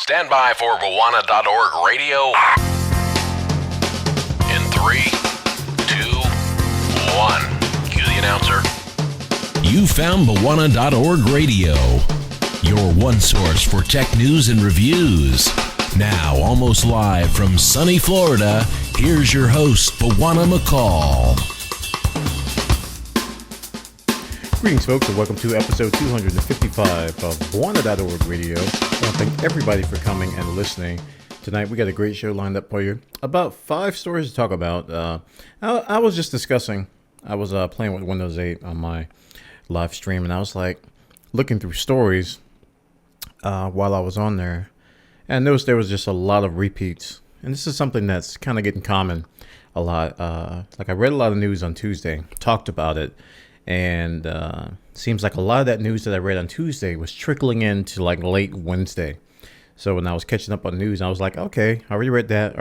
Stand by for Bwana.org radio. In 3, 2, 1. Cue the announcer. You found Bwana.org radio, your one source for tech news and reviews. Now, almost live from sunny Florida, here's your host, Bwana McCall. Greetings, folks, and welcome to episode 255 of Bwana.org radio. I want to thank everybody for coming and listening. Tonight, we got a great show lined up for you. About 5 stories to talk about. I was just discussing, I was playing with Windows 8 on my live stream, and I was like looking through stories while I was on there, and noticed there was just a lot of repeats. And this is something that's kind of getting common a lot. Like I read a lot of news on Tuesday, talked about it, and seems like a lot of that news that I read on Tuesday was trickling into like late Wednesday. So when I was catching up on news, I was like, okay, I already read that.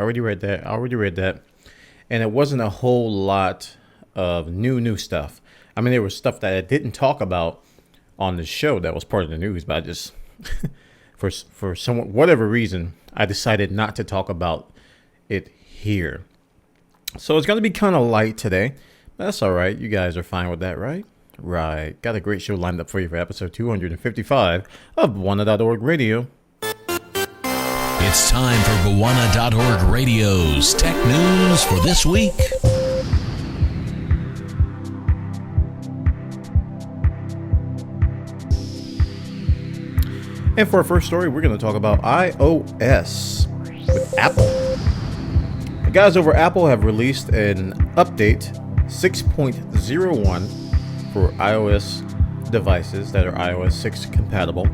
And it wasn't a whole lot of new stuff. I mean, there was stuff that I didn't talk about on the show that was part of the news, but I just, for some whatever reason, I decided not to talk about it here. So it's going to be kind of light today. That's all right. You guys are fine with that, right? Right. Got a great show lined up for you for episode 255 of Bwana.org radio. It's time for Bwana.org radio's tech news for this week. And for our first story, we're going to talk about iOS with Apple. The guys over at Apple have released an update 6.01 for iOS devices that are iOS 6 compatible.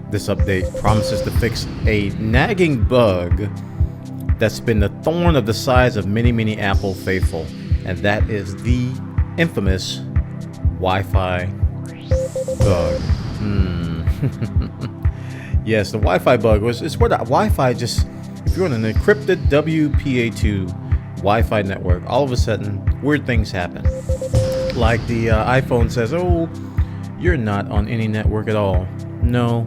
This update promises to fix a nagging bug that's been the thorn of the sides of many Apple faithful, and that is the infamous Wi-Fi bug. Yes, the Wi-Fi bug it's where the Wi-Fi just, if you're on an encrypted WPA2 Wi-Fi network, all of a sudden weird things happen. Like the iPhone says, oh, you're not on any network at all. No,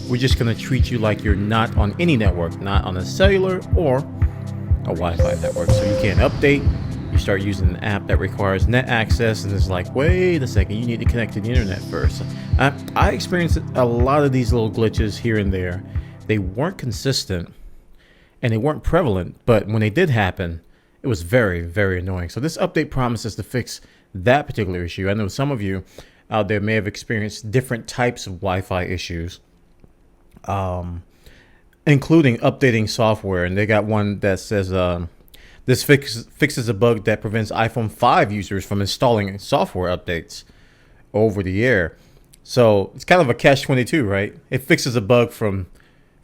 we're just going to treat you like you're not on any network, not on a cellular or a Wi-Fi network. So you can't update. You start using an app that requires net access, and it's like, wait a second, you need to connect to the internet first. I experienced a lot of these little glitches here and there. They weren't consistent and they weren't prevalent, but when they did happen, it was very annoying. So this update promises to fix that particular issue. I know some of you out there may have experienced different types of Wi-Fi issues, including updating software. And they got one that says this fixes a bug that prevents iPhone 5 users from installing software updates over the air. So it's kind of a catch-22, right? It fixes a bug for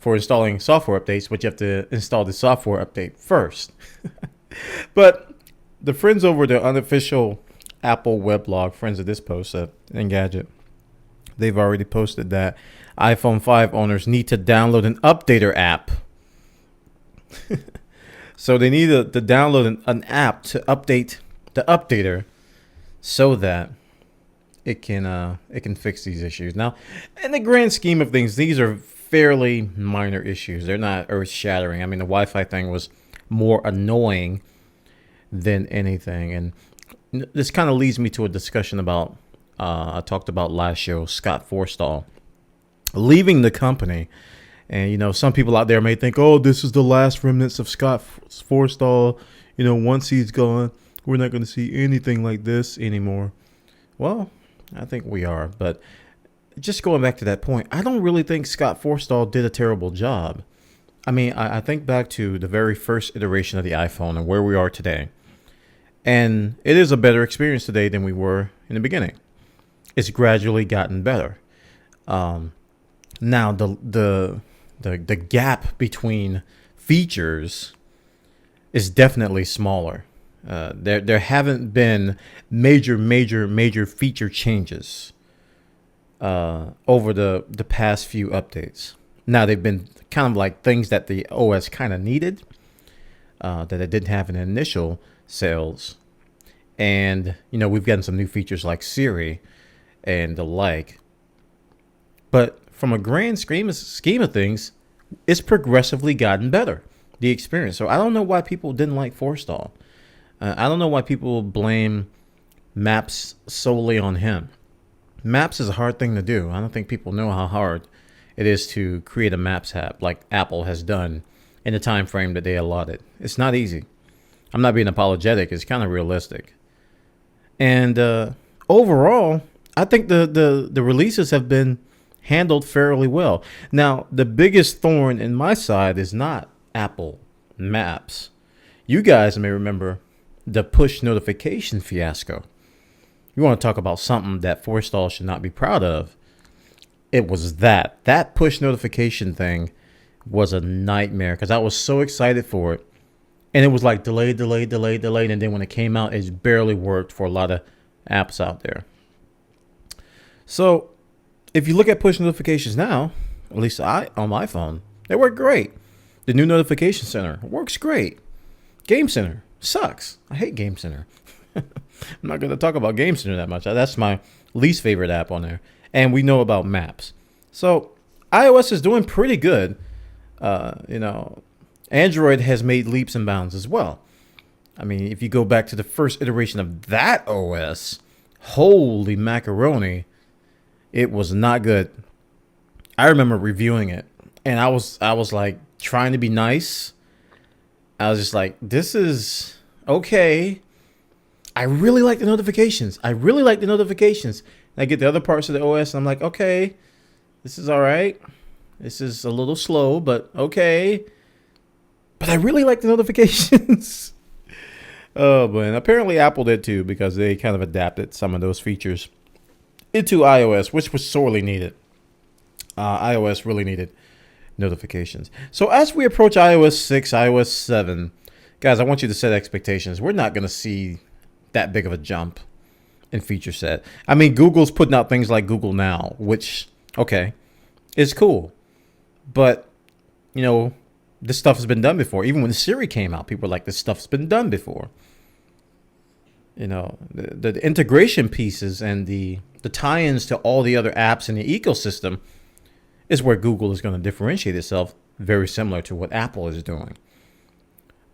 installing software updates, but you have to install the software update first. But the friends over the unofficial Apple weblog, friends of this post, Engadget, they've already posted that iPhone 5 owners need to download an updater app. So they need to download an app to update the updater so that it can fix these issues. Now, in the grand scheme of things, these are fairly minor issues. They're not earth-shattering. I mean, the Wi-Fi thing was more annoying than anything. And this kind of leads me to a discussion about, I talked about last show, Scott Forstall leaving the company. And, you know, some people out there may think, oh, this is the last remnants of Scott Forstall. You know, once he's gone, we're not going to see anything like this anymore. Well, I think we are. But just going back to that point, I don't really think Scott Forstall did a terrible job. I mean, I think back to the very first iteration of the iPhone and where we are today. And it is a better experience today than we were in the beginning. It's gradually gotten better. Now, the gap between features is definitely smaller. There haven't been major feature changes over the past few updates. Now, they've been kind of like things that the OS kind of needed that it didn't have in initial sales. And, you know, we've gotten some new features like Siri and the like. But from a grand scheme of things, it's progressively gotten better, the experience. So I don't know why people didn't like Forstall. I don't know why people blame Maps solely on him. Maps is a hard thing to do. I don't think people know how hard it is to create a Maps app like Apple has done in the time frame that they allotted. It's not easy. I'm not being apologetic. It's kind of realistic. And overall, I think the releases have been handled fairly well. Now, the biggest thorn in my side is not Apple Maps. You guys may remember the push notification fiasco. You want to talk about something that Forstall should not be proud of? It was that push notification thing was a nightmare because I was so excited for it. And it was like delayed. And then when it came out, it barely worked for a lot of apps out there. So if you look at push notifications now, at least on my phone, they work great. The new notification center works great. Game Center sucks. I hate Game Center. I'm not going to talk about Game Center that much. That's my least favorite app on there. And we know about Maps. So iOS is doing pretty good. Android has made leaps and bounds as well. I mean, if you go back to the first iteration of that OS, holy macaroni, it was not good. I remember reviewing it, and I was like trying to be nice. I was just like, this is okay. I really like the notifications. And I get the other parts of the OS, and I'm like, okay, this is all right. This is a little slow, but okay. But I really like the notifications. Oh, but apparently Apple did too, because they kind of adapted some of those features into iOS, which was sorely needed. iOS really needed notifications. So as we approach iOS 6, iOS 7, guys, I want you to set expectations. We're not going to see that big of a jump in feature set. I mean, Google's putting out things like Google Now, which, okay, is cool. But, this stuff has been done before. Even when Siri came out, people were like, this stuff's been done before. The integration pieces and the tie-ins to all the other apps in the ecosystem is where Google is going to differentiate itself, very similar to what Apple is doing.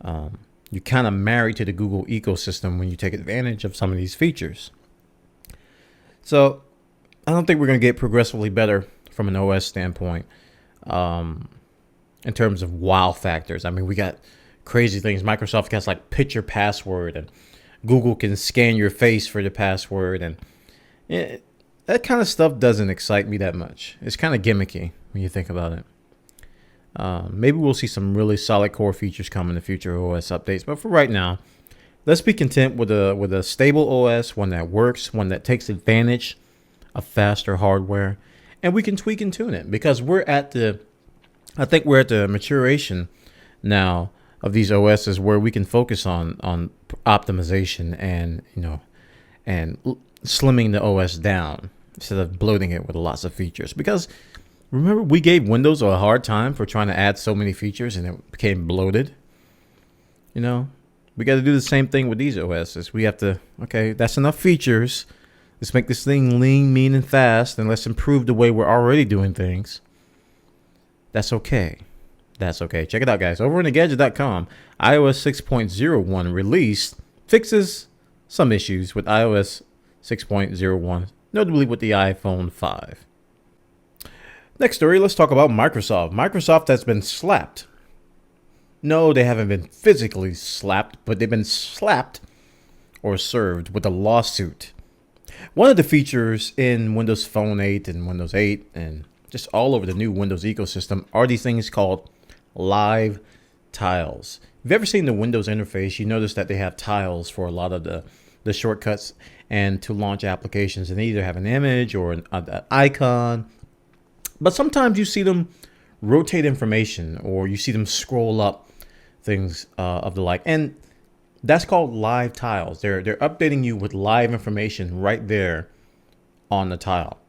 You're kind of married to the Google ecosystem when you take advantage of some of these features. So I don't think we're going to get progressively better from an OS standpoint. In terms of wow factors. I mean, we got crazy things. Microsoft has like picture password, and Google can scan your face for the password. And that kind of stuff doesn't excite me that much. It's kind of gimmicky when you think about it. Maybe we'll see some really solid core features come in the future OS updates. But for right now, let's be content with a stable OS, one that works, one that takes advantage of faster hardware. And we can tweak and tune it, because I think we're at the maturation now of these OSs where we can focus on optimization and slimming the OS down instead of bloating it with lots of features. Because remember, we gave Windows a hard time for trying to add so many features, and it became bloated. We got to do the same thing with these OSs. We have to, okay, that's enough features. Let's make this thing lean, mean, and fast, and let's improve the way we're already doing things. That's okay. Check it out, guys. Over on Engadget.com, iOS 6.01 release fixes some issues with iOS 6.01, notably with the iPhone 5. Next story, let's talk about Microsoft. Microsoft has been slapped. No, they haven't been physically slapped, but they've been slapped or served with a lawsuit. One of the features in Windows Phone 8 and Windows 8 and just all over the new Windows ecosystem are these things called live tiles. If you've ever seen the Windows interface, you notice that they have tiles for a lot of the shortcuts and to launch applications. And they either have an image or an icon. But sometimes you see them rotate information, or you see them scroll up things of the like. And that's called live tiles. They're updating you with live information right there on the tile.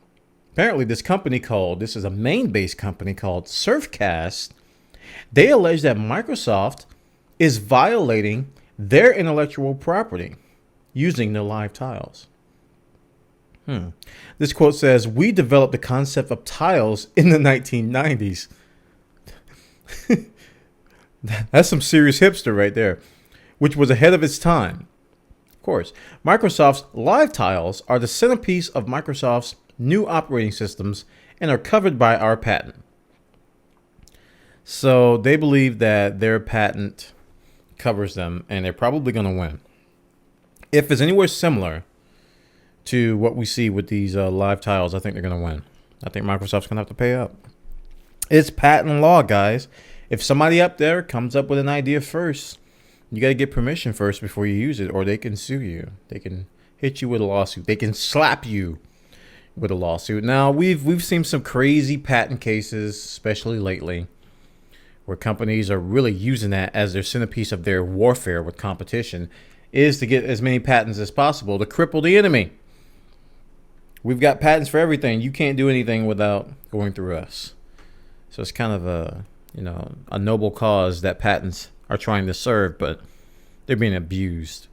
Apparently, this is a Maine-based company called Surfcast. They allege that Microsoft is violating their intellectual property using the live tiles. This quote says, "We developed the concept of tiles in the 1990s. That's some serious hipster right there, which was ahead of its time. Of course, Microsoft's Live Tiles are the centerpiece of Microsoft's new operating systems and are covered by our patent. So they believe that their patent covers them, and they're probably going to win. If it's anywhere similar to what we see with these Live Tiles, I think they're going to win. I think Microsoft's going to have to pay up. It's patent law, guys. If somebody up there comes up with an idea first, you got to get permission first before you use it, or they can sue you. They can hit you with a lawsuit. They can slap you with a lawsuit. Now, we've seen some crazy patent cases, especially lately, where companies are really using that as their centerpiece of their warfare with competition, is to get as many patents as possible to cripple the enemy. We've got patents for everything. You can't do anything without going through us. So it's kind of a noble cause that patents are trying to serve, but they're being abused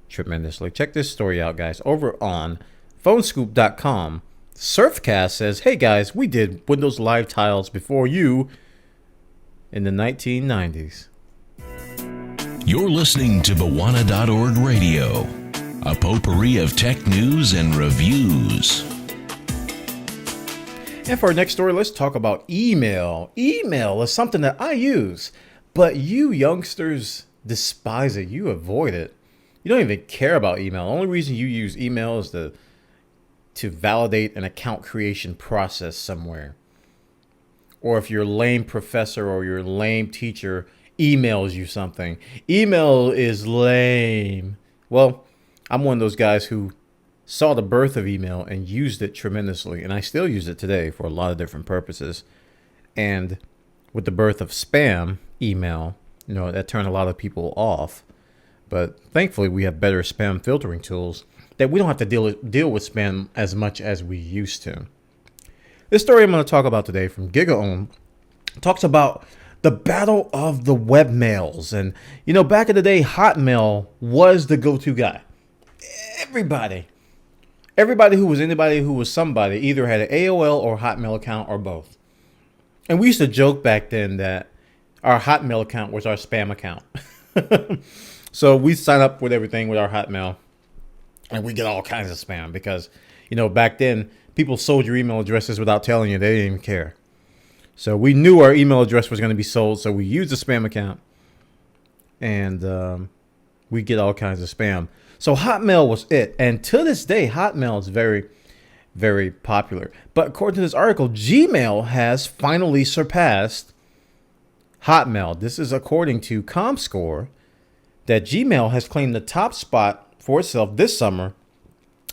tremendously. Check this story out, guys. Over on phonescoop.com, Surfcast says, hey guys, we did Windows Live Tiles before you in the 1990s. You're listening to Bwana.org Radio, a potpourri of tech news and reviews. And for our next story, let's talk about email. Email is something that I use, but you youngsters despise it. You avoid it. You don't even care about email. The only reason you use email is to validate an account creation process somewhere. Or if your lame professor or your lame teacher emails you something. Email is lame. Well, I'm one of those guys who saw the birth of email and used it tremendously, and I still use it today for a lot of different purposes. And with the birth of spam email, that turned a lot of people off. But thankfully, we have better spam filtering tools that we don't have to deal with spam as much as we used to. This story I'm going to talk about today from GigaOwn talks about the battle of the webmails. And, back in the day, Hotmail was the go-to guy. Everybody who was anybody who was somebody either had an AOL or Hotmail account or both. And we used to joke back then that our Hotmail account was our spam account. So we sign up with everything with our Hotmail and we get all kinds of spam because, back then people sold your email addresses without telling you. They didn't even care. So we knew our email address was going to be sold. So we used the spam account and we get all kinds of spam. So Hotmail was it. And to this day, Hotmail is very, very popular. But according to this article, Gmail has finally surpassed Hotmail. This is according to ComScore, that Gmail has claimed the top spot for itself this summer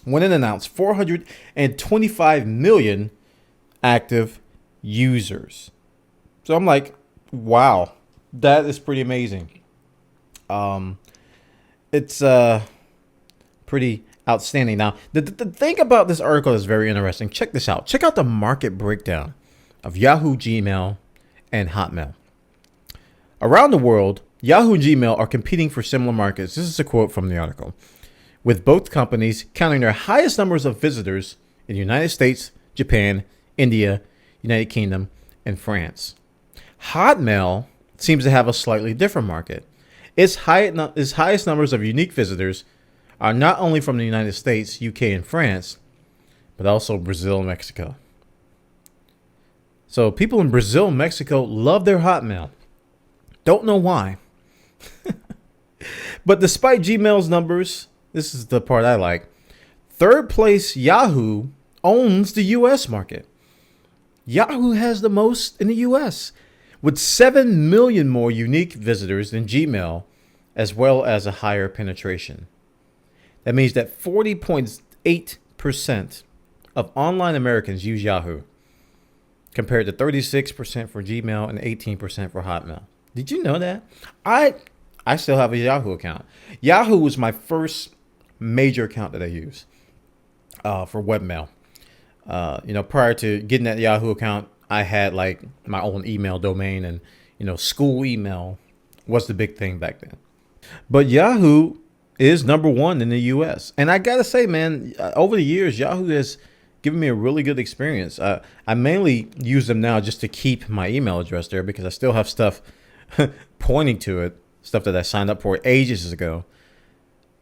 when it announced 425 million active users. So I'm like, wow, that is pretty amazing. It's pretty outstanding. Now, the thing about this article is very interesting. Check this out. Check out the market breakdown of Yahoo, Gmail, and Hotmail. Around the world, Yahoo and Gmail are competing for similar markets. This is a quote from the article. With both companies counting their highest numbers of visitors in the United States, Japan, India, United Kingdom, and France. Hotmail seems to have a slightly different market. Its highest numbers of unique visitors are not only from the United States, UK, and France, but also Brazil and Mexico. So people in Brazil and Mexico love their Hotmail. Don't know why. But despite Gmail's numbers, this is the part I like. Third place Yahoo owns the US market. Yahoo has the most in the US, with 7 million more unique visitors than Gmail, as well as a higher penetration. That means that 40.8% of online Americans use Yahoo, compared to 36% for Gmail and 18% for Hotmail. Did you know that? I still have a Yahoo account. Yahoo was my first major account that I use for webmail. Prior to getting that Yahoo account, I had like my own email domain, and school email was the big thing back then. But Yahoo is number one in the US. And I gotta say, man, over the years, Yahoo has giving me a really good experience. I mainly use them now just to keep my email address there because I still have stuff pointing to it, stuff that I signed up for ages ago.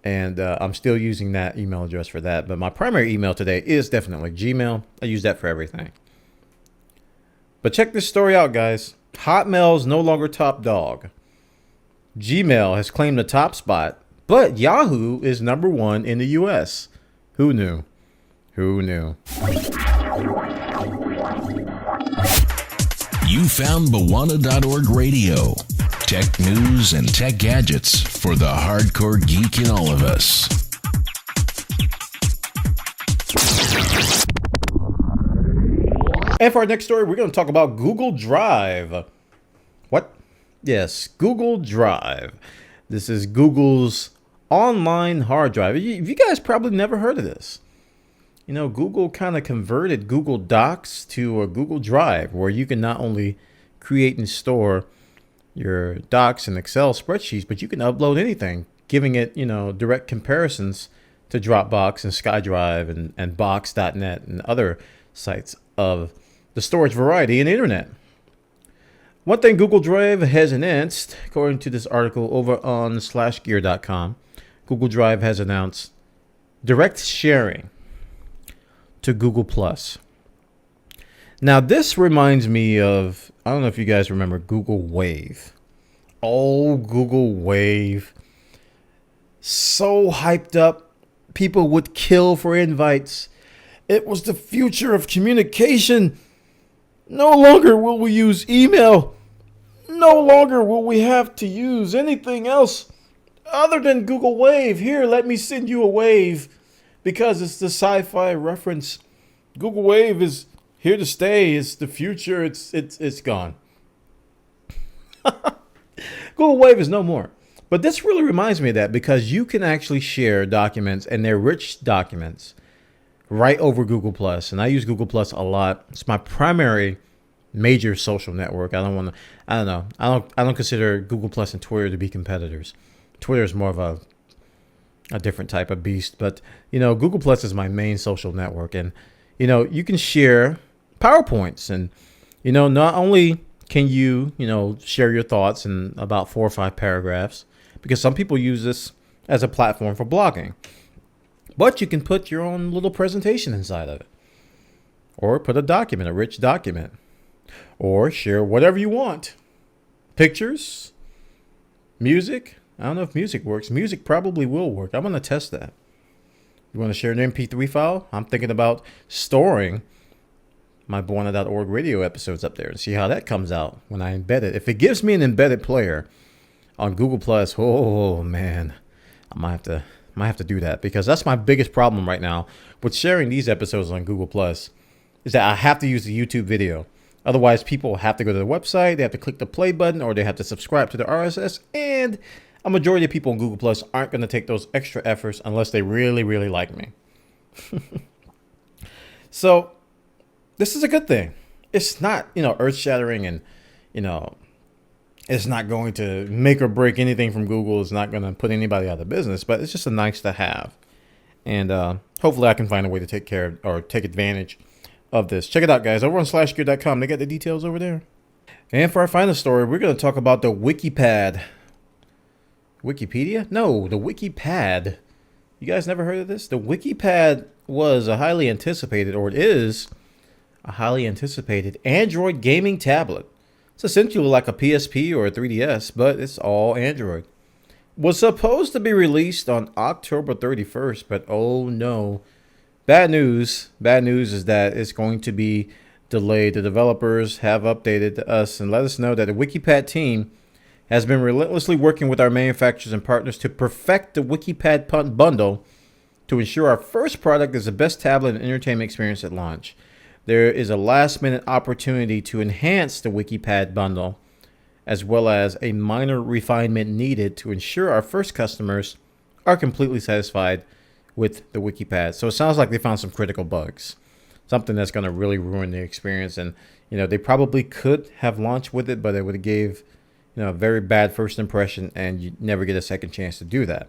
And I'm still using that email address for that. But my primary email today is definitely Gmail. I use that for everything. But check this story out, guys. Hotmail is no longer top dog. Gmail has claimed the top spot, but Yahoo is number 1 in the US. Who knew? Who knew? You found Bwana.org Radio. Tech news and tech gadgets for the hardcore geek in all of us. And for our next story, we're going to talk about Google Drive. What? Yes, Google Drive. This is Google's online hard drive. You guys probably never heard of this. You know, Google kind of converted Google Docs to a Google Drive where you can not only create and store your docs and Excel spreadsheets, but you can upload anything, giving it, direct comparisons to Dropbox and SkyDrive and Box.net and other sites of the storage variety in the internet. One thing Google Drive has announced, according to this article over on /gear.com, Google Drive has announced direct sharing to Google+. Now, this reminds me of, I don't know if you guys remember Google Wave. Oh, Google Wave. So hyped up. People would kill for invites. It was the future of communication. No longer will we use email. No longer will we have to use anything else other than Google Wave. Here, let me send you a wave because it's the sci-fi reference. Google Wave is here to stay. It's the future. It's gone. Google Wave is no more. But this really reminds me of that because you can actually share documents, and they're rich documents, right over Google+. And I use Google+ a lot. It's my primary major social network. I don't consider Google+ and Twitter to be competitors. Twitter is more of a different type of beast. But, Google+ is my main social network. And, you can share PowerPoints. And, not only can you, share your thoughts in about 4 or 5 paragraphs, because some people use this as a platform for blogging. But you can put your own little presentation inside of it. Or put a rich document. Or share whatever you want. Pictures, music. I don't know if music works. Music probably will work. I'm going to test that. You want to share an MP3 file? I'm thinking about storing my Bwana.org radio episodes up there and see how that comes out when I embed it. If it gives me an embedded player on Google+, oh man, I might have to do that because that's my biggest problem right now with sharing these episodes on Google+, is that I have to use the YouTube video. Otherwise, people have to go to the website, they have to click the play button, or they have to subscribe to the RSS, and a majority of people on Google Plus aren't going to take those extra efforts unless they really, really like me. So, this is a good thing. It's not, earth-shattering and, it's not going to make or break anything from Google. It's not going to put anybody out of business, but it's just a nice to have. And hopefully I can find a way to take care of or take advantage of this. Check it out, guys. Over on /gear.com, they got the details over there. And for our final story, we're going to talk about the Wikipad. Wikipedia? No, the Wikipad. You guys never heard of this? The Wikipad was a highly anticipated, or it is a highly anticipated Android gaming tablet. It's essentially like a PSP or a 3DS, but it's all Android. Was supposed to be released on October 31st, but oh no. Bad news. Bad news is that it's going to be delayed. The developers have updated us and let us know that the Wikipad team has been relentlessly working with our manufacturers and partners to perfect the Wikipad bundle to ensure our first product is the best tablet and entertainment experience at launch. There is a last-minute opportunity to enhance the Wikipad bundle, as well as a minor refinement needed to ensure our first customers are completely satisfied with the Wikipad. So it sounds like they found some critical bugs, something that's going to really ruin the experience. And, they probably could have launched with it, but it would have gave, a very bad first impression, and you never get a second chance to do that.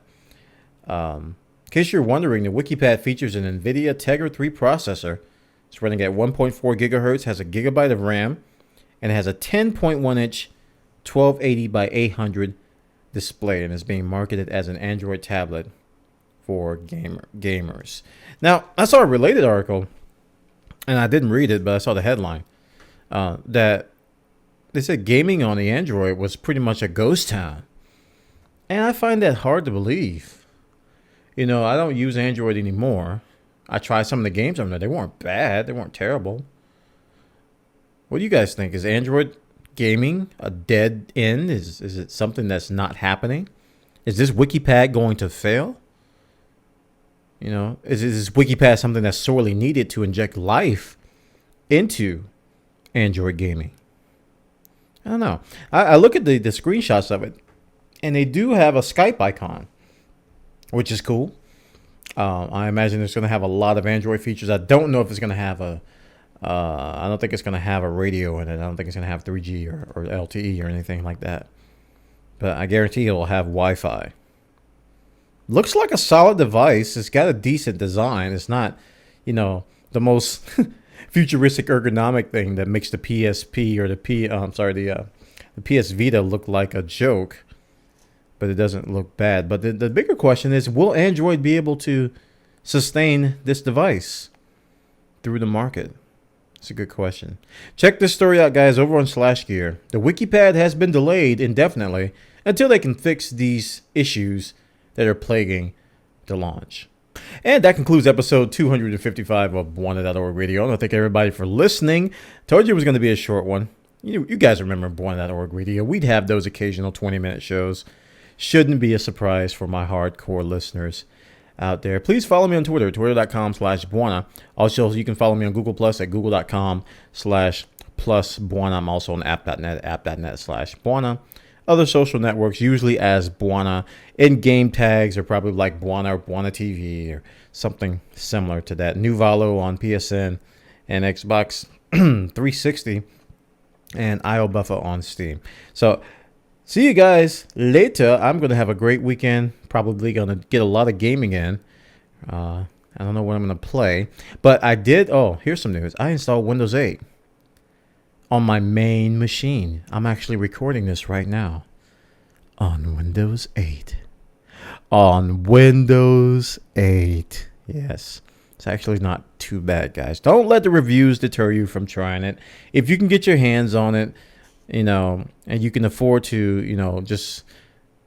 In case you're wondering, the Wikipad features an NVIDIA Tegra 3 processor It's running at 1.4 gigahertz, has a gigabyte of RAM, and it has a 10.1-inch 1280 by 800 display, and is being marketed as an Android tablet for gamers. Now, I saw a related article, and I didn't read it, but I saw the headline, that they said gaming on the Android was pretty much a ghost town. And I find that hard to believe. I don't use Android anymore. I tried some of the games on there. They weren't bad. They weren't terrible. What do you guys think? Is Android gaming a dead end? Is it something that's not happening? Is this Wikipad going to fail? Is this Wikipad something that's sorely needed to inject life into Android gaming? I don't know. I look at the screenshots of it, and they do have a Skype icon, which is cool. I imagine it's going to have a lot of Android features. I don't know if it's going to have I don't think it's going to have a radio in it. I don't think it's going to have 3G or LTE or anything like that. But I guarantee it'll have Wi-Fi. Looks like a solid device. It's got a decent design. It's not, the most futuristic ergonomic thing that makes the PSP or the PS Vita look like a joke. But it doesn't look bad. But the bigger question is, will Android be able to sustain this device through the market? It's a good question. Check this story out, guys, over on /gear. The Wikipad has been delayed indefinitely until they can fix these issues that are plaguing the launch. And that concludes episode 255 of Bwana.org Radio. I want to thank everybody for listening. Told you it was going to be a short one. You guys remember Bwana.org Radio. We'd have those occasional 20-minute shows. Shouldn't be a surprise for my hardcore listeners out there. Please follow me on Twitter, twitter.com/Bwana. Also, you can follow me on Google Plus at google.com/+Bwana. I'm also on app.net, app.net/Bwana. Other social networks, usually as Bwana. In-game tags are probably like Bwana or Bwana TV or something similar to that. Nuvalo on PSN and Xbox 360 and IO Buffer on Steam. So, see you guys later. I'm going to have a great weekend. Probably going to get a lot of gaming in. I don't know what I'm going to play. But I did. Oh, here's some news. I installed Windows 8 on my main machine. I'm actually recording this right now on Windows 8. On Windows 8. Yes. It's actually not too bad, guys. Don't let the reviews deter you from trying it. If you can get your hands on it, and you can afford to, just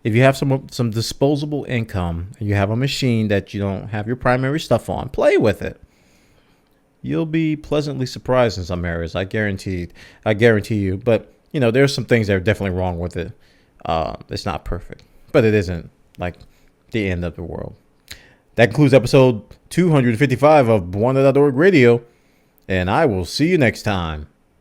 if you have some disposable income and you have a machine that you don't have your primary stuff on, play with it. You'll be pleasantly surprised in some areas. I guarantee you. But there's some things that are definitely wrong with it. It's not perfect, but it isn't like the end of the world. That concludes episode 255 of Bwana.org Radio, and I will see you next time.